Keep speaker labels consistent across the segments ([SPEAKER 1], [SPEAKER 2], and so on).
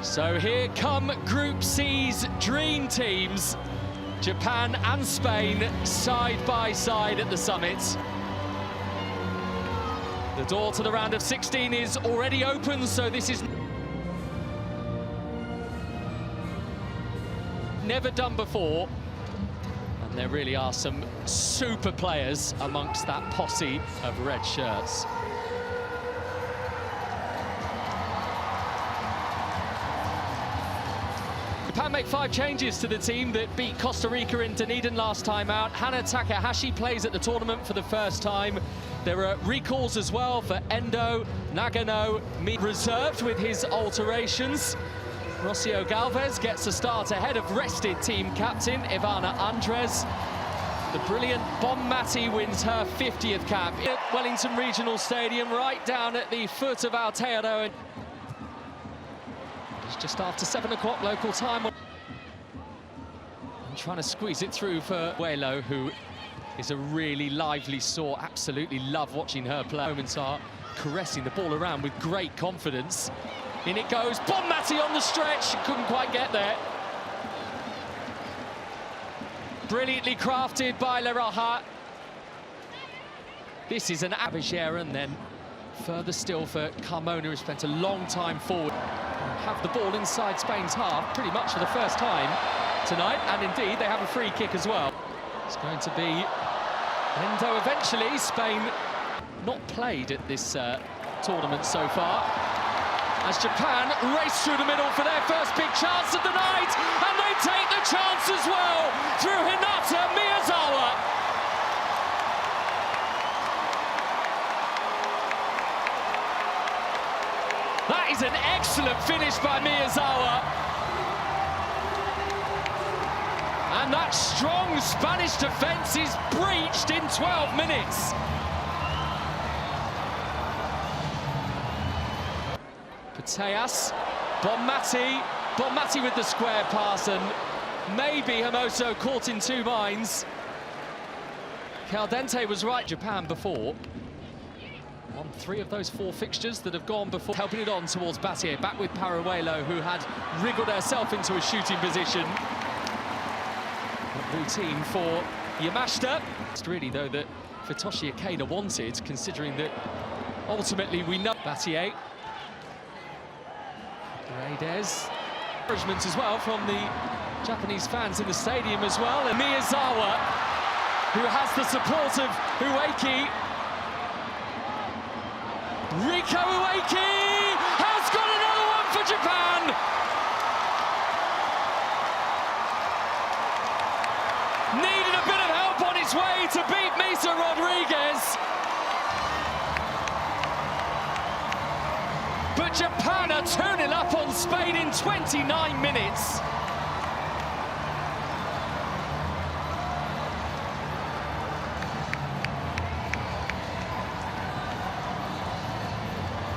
[SPEAKER 1] So here come Group C's dream teams. Japan and Spain side by side at the summit. The door to the round of 16 is already open, so this is never done before. And there really are some super players amongst that posse of red shirts. Japan make 5 changes to the team that beat Costa Rica in Dunedin last time out. Hana Takahashi plays at the tournament for the first time. There are recalls as well for Endo, Nagano, reserved with his alterations. Rocio Galvez gets a start ahead of rested team captain Ivana Andres. The brilliant Bonmati wins her 50th cap at Wellington Regional Stadium, right down at the foot of Aotearoa. It's just after 7 o'clock local time. And trying to squeeze it through for Welo, who is a really lively sort. Absolutely love watching her play. Moments are caressing the ball around with great confidence. In it goes, Bonmati on the stretch, couldn't quite get there. Brilliantly crafted by Le Roja. This is an Abishare, and then further still for Carmona, who spent a long time forward. Have the ball inside Spain's half pretty much for the first time tonight, and indeed they have a free kick as well. It's going to be Endo eventually. Spain not played at this tournament so far, as Japan race through the middle for their first big chance of the night, and they take the chance as well through Hinata Miyazawa. That is an excellent finish by Miyazawa. And that strong Spanish defence is breached in 12 minutes. Pateas, Bonmati with the square pass, and maybe Hermoso caught in 2 minds. Caldente was right, Japan before. On 3 of those 4 fixtures that have gone before. Helping it on towards Battier, back with Paraguelo, who had wriggled herself into a shooting position. Routine for Yamashita. It's really, though, that Futoshi Ikeda wanted, considering that ultimately we know Battier. Paredes. Encouragement as well from the Japanese fans in the stadium as well. And Miyazawa, who has the support of Ueki. Riko Ueki has got another one for Japan! Needed a bit of help on its way to beat Misa Rodriguez. But Japan are 2-0 up on Spain in 29 minutes.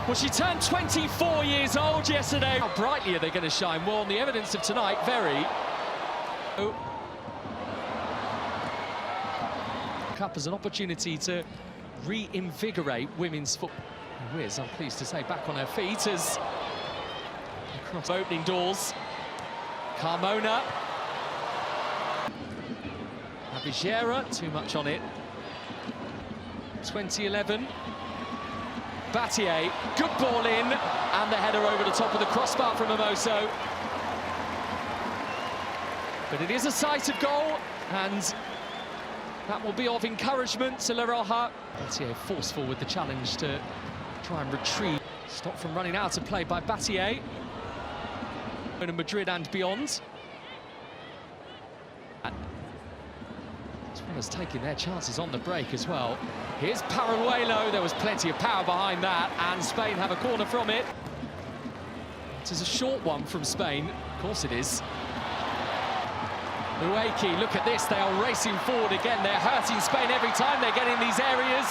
[SPEAKER 1] Well, she turned 24 years old yesterday. How brightly are they going to shine? Well, on the evidence of tonight, very. Cup as an opportunity to reinvigorate women's football. Wiz, I'm pleased to say, back on her feet as across opening doors. Carmona. Abishera, too much on it. 2011. Battier, good ball in, and the header over the top of the crossbar from Hermoso. But it is a sight of goal, and that will be of encouragement to Le Roja. Battier forceful with the challenge to try and retrieve. Stopped from running out of play by Battier. In Madrid and beyond. As well as taking their chances on the break as well. Here's Paraguelo, there was plenty of power behind that, and Spain have a corner from it. It is a short one from Spain, of course it is. Ueki, look at this, they are racing forward again, they're hurting Spain every time they get in these areas.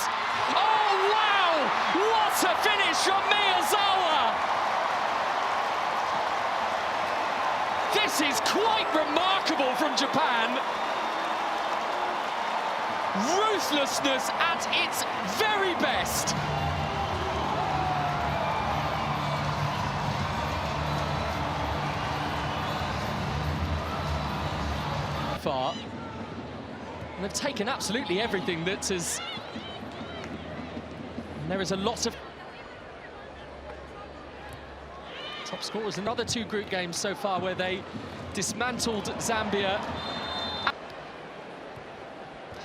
[SPEAKER 1] Oh, wow! What a finish from Miyazawa! This is quite remarkable from Japan. Ruthlessness at its very best. far. And they've taken absolutely everything that is... And there is a lot of... Top scorers in other two group games so far where they dismantled Zambia.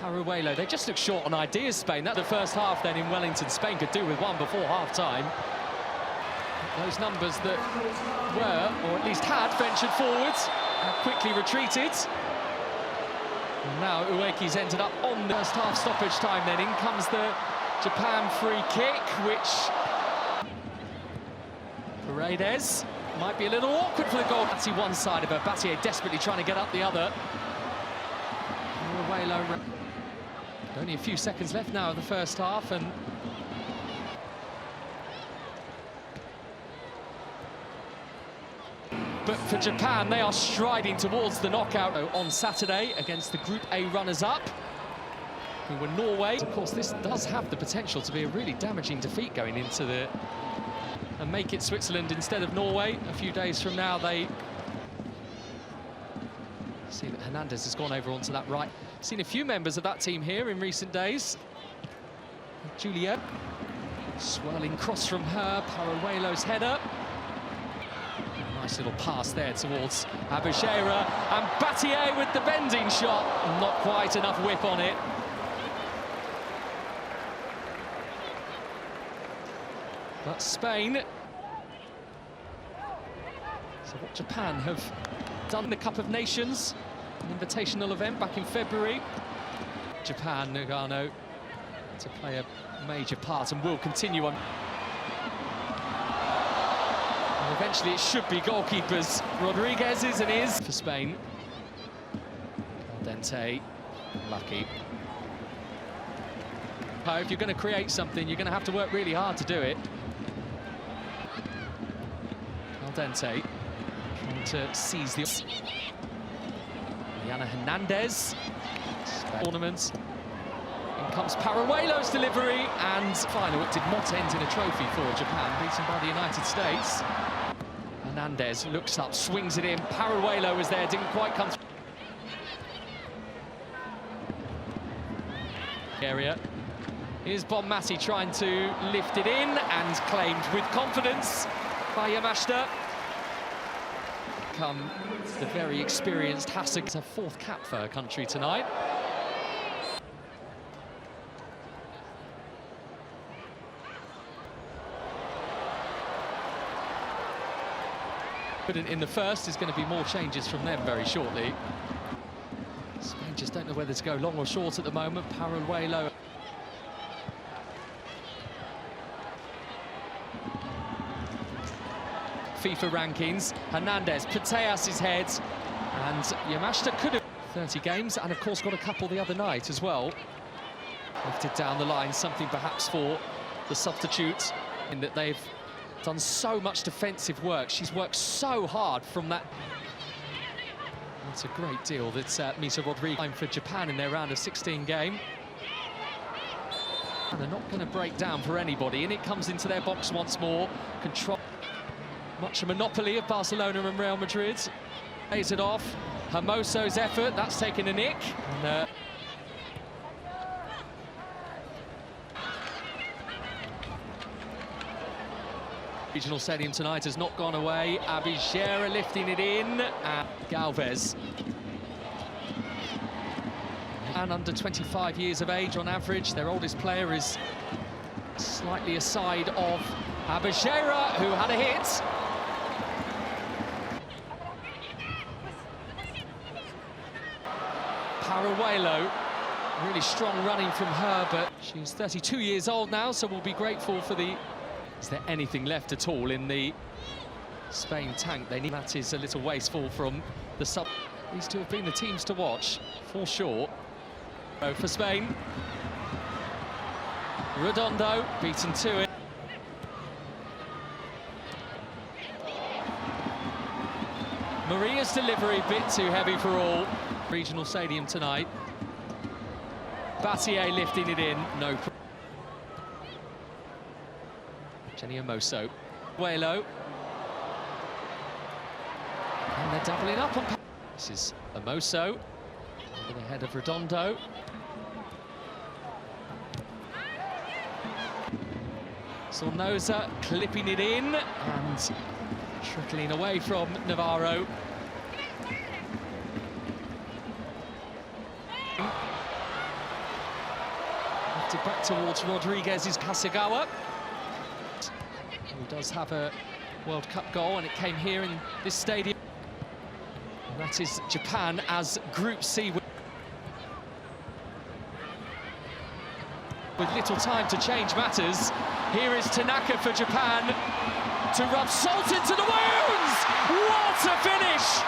[SPEAKER 1] Paruelo, they just look short on ideas, Spain. That's the first half then in Wellington. Spain could do with one before half-time. Those numbers that were, or at least had, ventured forwards, have quickly retreated. And now Ueki's ended up on the first half stoppage time then. In comes the Japan free kick, which... Paredes might be a little awkward for the goal. Battier one side of her, Battier desperately trying to get up the other. Only a few seconds left now of the first half, and but for Japan, they are striding towards the knockout on Saturday against the Group A runners-up, who were Norway. Of course, this does have the potential to be a really damaging defeat going into the... and make it Switzerland instead of Norway. A few days from now, they... See that Hernandez has gone over onto that right. Seen a few members of that team here in recent days. Juliet, swirling cross from her, Paruelo's header. Nice little pass there towards Abishera, and Battier with the bending shot. Not quite enough whip on it. But Spain... So what Japan have done in the Cup of Nations, an invitational event back in February. Japan, Nagano, to play a major part and will continue on. And eventually it should be goalkeepers. Rodriguez's and is for Spain. Dente, lucky. If you're going to create something, you're going to have to work really hard to do it. Dente trying to seize the... Yana Hernandez. Tournament. In comes Paruelo's delivery, and final. It did not end in a trophy for Japan, beaten by the United States. Hernandez looks up, swings it in. Paruelo was there, didn't quite come through. Area. Here's Bonmati trying to lift it in, and claimed with confidence by Yamashita. Come the very experienced Hasek. It's her fourth cap for her country tonight. But in the first, is going to be more changes from them very shortly. Spain just don't know whether to go long or short at the moment. Paruelo. FIFA rankings, Hernandez, Puteas' head, and Yamashita could have 30 games, and of course got a couple the other night as well. Lifted down the line, something perhaps for the substitute, in that they've done so much defensive work. She's worked so hard from that. That's a great deal that Misa Rodriguez for Japan in their round of 16 game. And they're not going to break down for anybody, and it comes into their box once more. Control. Much a monopoly of Barcelona and Real Madrid. Plays it off. Hermoso's effort, that's taken a nick. And, Regional Stadium tonight has not gone away. Abishera lifting it in, and Galvez. And under 25 years of age on average, their oldest player is slightly aside of Abishera, who had a hit. Paruelo, really strong running from her, but she's 32 years old now, so we'll be grateful for the... Is there anything left at all in the Spain tank? They need... That is a little wasteful from the sub... These two have been the teams to watch, for sure. For Spain. Redondo, beaten to it. Maria's delivery, bit too heavy for all. Regional Stadium tonight. Battier lifting it in, no. Jenny Hermoso. Paruelo. And they're doubling up on... This is Hermoso. Over the head of Redondo. Sornosa clipping it in and trickling away from Navarro. Left it back towards Rodriguez's Hasegawa, who does have a World Cup goal, and it came here in this stadium. And that is Japan as Group C. With little time to change matters, here is Tanaka for Japan to rub salt into the wounds! What a finish!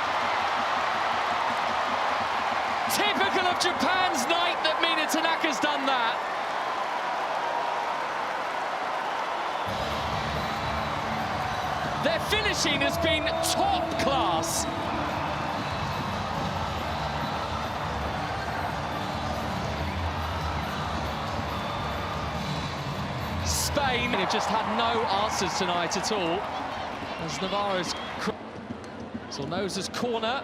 [SPEAKER 1] Typical of Japan's night that Mina Tanaka's done that. Their finishing has been top class. Spain have just had no answers tonight at all. As Navarro's Sornosa's corner.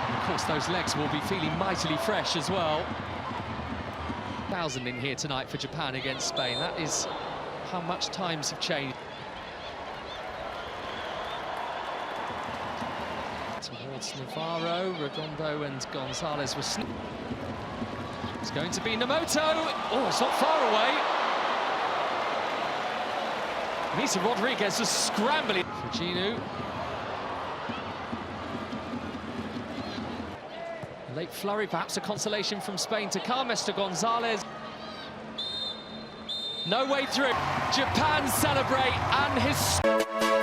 [SPEAKER 1] And of course, those legs will be feeling mightily fresh as well. 1,000 in here tonight for Japan against Spain. That is how much times have changed. Towards Navarro, Redondo and Gonzalez were It's going to be Namoto. Oh, it's not far away. Misa Rodriguez is scrambling. Fujinu. Late flurry, perhaps a consolation from Spain to come. Mr. Gonzalez. No way through. Japan celebrate and his...